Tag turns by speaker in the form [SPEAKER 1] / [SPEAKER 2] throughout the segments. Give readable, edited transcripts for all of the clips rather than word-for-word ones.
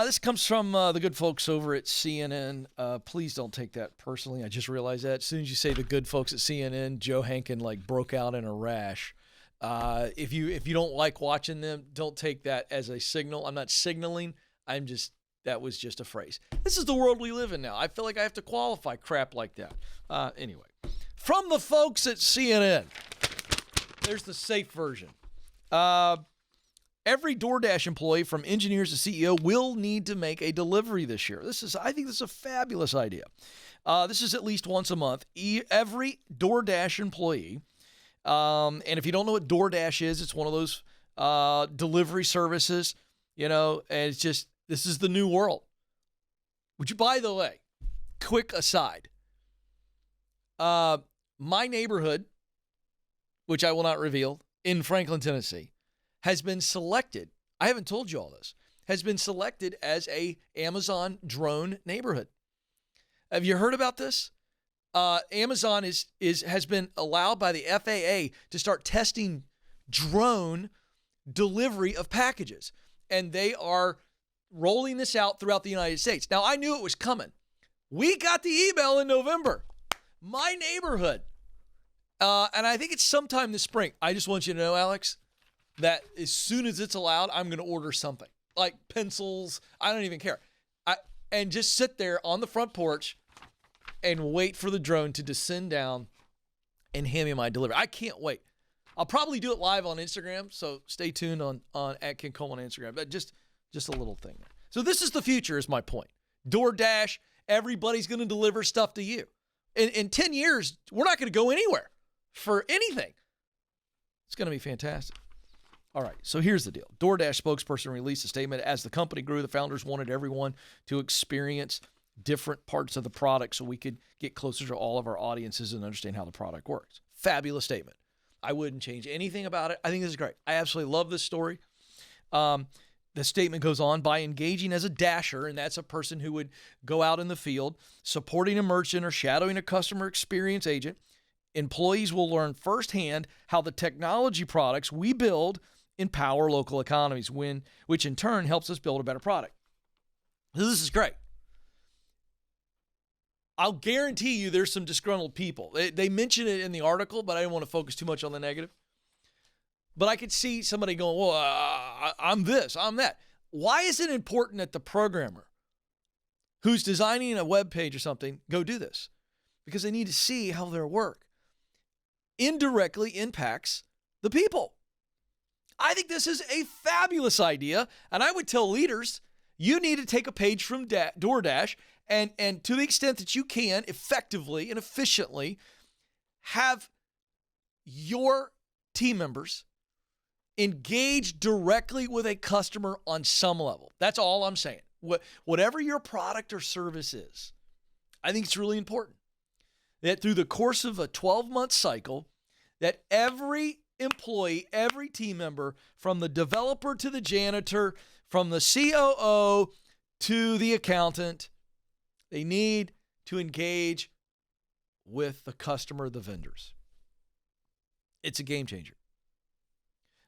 [SPEAKER 1] This comes from the good folks over at CNN. Please don't take that personally. I just realized that as soon as you say the good folks at CNN, Joe Hankin broke out in a rash. If you don't like watching them, don't take that as a signal. I'm not signaling. That was just a phrase. This is the world we live in now. I feel like I have to qualify crap like that. Anyway, from the folks at CNN, there's the safe version. Every DoorDash employee, from engineers to CEO, will need to make a delivery this year. I think this is a fabulous idea. This is at least once a month. Every DoorDash employee, and if you don't know what DoorDash is, it's one of those delivery services, and this is the new world. Which, by the way, quick aside, my neighborhood, which I will not reveal, in Franklin, Tennessee, has been selected, I haven't told you all this, has been selected as a Amazon drone neighborhood. Have you heard about this? Amazon has been allowed by the FAA to start testing drone delivery of packages. And they are rolling this out throughout the United States. Now, I knew it was coming. We got the email in November. My neighborhood. And I think it's sometime this spring. I just want you to know, Alex, that as soon as it's allowed, I'm going to order something. Like pencils. I don't even care. And just sit there on the front porch and wait for the drone to descend down and hand me my delivery. I can't wait. I'll probably do it live on Instagram, so stay tuned on at Ken Coleman on Instagram. But just a little thing. So this is the future, is my point. DoorDash, everybody's going to deliver stuff to you. In 10 years, we're not going to go anywhere for anything. It's going to be fantastic. All right, so here's the deal. DoorDash spokesperson released a statement. As the company grew, the founders wanted everyone to experience different parts of the product so we could get closer to all of our audiences and understand how the product works. Fabulous statement. I wouldn't change anything about it. I think this is great. I absolutely love this story. The statement goes on, by engaging as a dasher, and that's a person who would go out in the field, supporting a merchant or shadowing a customer experience agent, employees will learn firsthand how the technology products we build empower local economies, which in turn helps us build a better product. So this is great. I'll guarantee you there's some disgruntled people. They mention it in the article, but I didn't want to focus too much on the negative. But I could see somebody going, well, I'm this, I'm that. Why is it important that the programmer who's designing a web page or something go do this? Because they need to see how their work indirectly impacts the people. I think this is a fabulous idea, and I would tell leaders, you need to take a page from DoorDash and to the extent that you can effectively and efficiently have your team members engage directly with a customer on some level. That's all I'm saying. Whatever your product or service is, I think it's really important that through the course of a 12-month cycle, that every employee, every team member, from the developer to the janitor, from the COO to the accountant, they need to engage with the customer, the vendors. It's a game changer.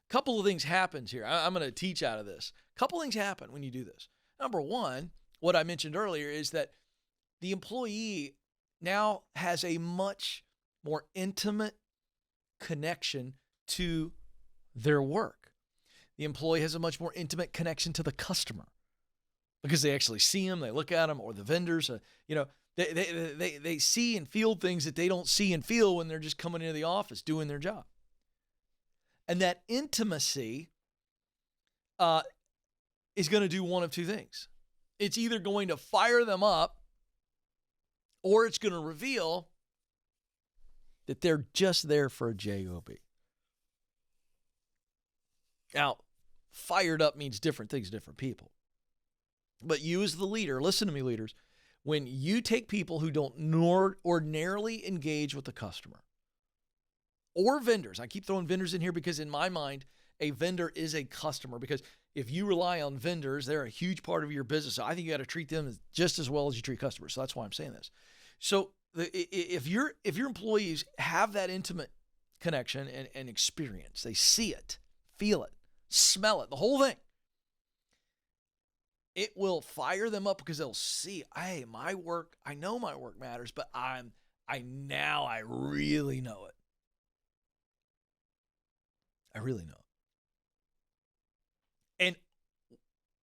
[SPEAKER 1] A couple of things happens here. I'm going to teach out of this. A couple of things happen when you do this. Number one, what I mentioned earlier is that the employee now has a much more intimate connection to their work. The employee has a much more intimate connection to the customer because they actually see them, they look at them, or the vendors, they see and feel things that they don't see and feel when they're just coming into the office doing their job. And that intimacy is going to do one of two things. It's either going to fire them up, or it's going to reveal that they're just there for a job. Now, fired up means different things to different people. But you as the leader, listen to me, leaders, when you take people who don't ordinarily engage with the customer or vendors, I keep throwing vendors in here because in my mind, a vendor is a customer, because if you rely on vendors, they're a huge part of your business. So I think you got to treat them just as well as you treat customers. So that's why I'm saying this. So if your employees have that intimate connection and experience, they see it, feel it, smell it, the whole thing, it will fire them up because they'll see, hey, my work, I know my work matters, but I really know it. I really know it. And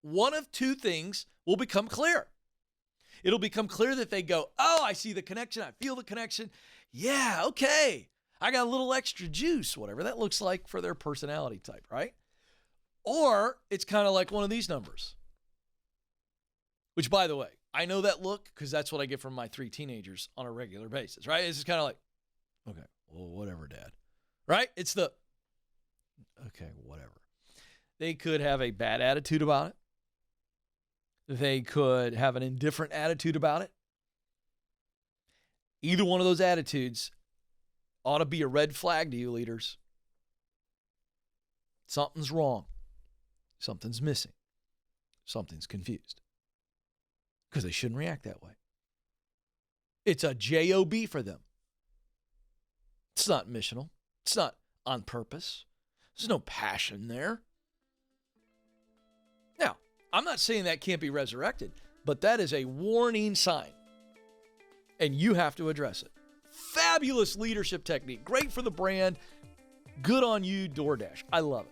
[SPEAKER 1] one of two things will become clear. It'll become clear that they go, oh, I see the connection. I feel the connection. Yeah, okay. I got a little extra juice, whatever that looks like for their personality type, right? Or it's kind of like one of these numbers, which, by the way, I know that look because that's what I get from my 3 teenagers on a regular basis, right? It's just kind of like, okay, well, whatever, Dad, right? It's the, okay, whatever. They could have a bad attitude about it. They could have an indifferent attitude about it. Either one of those attitudes ought to be a red flag to you, leaders. Something's wrong. Something's missing. Something's confused. Because they shouldn't react that way. It's a job for them. It's not missional. It's not on purpose. There's no passion there. Now, I'm not saying that can't be resurrected, but that is a warning sign. And you have to address it. Fabulous leadership technique. Great for the brand. Good on you, DoorDash. I love it.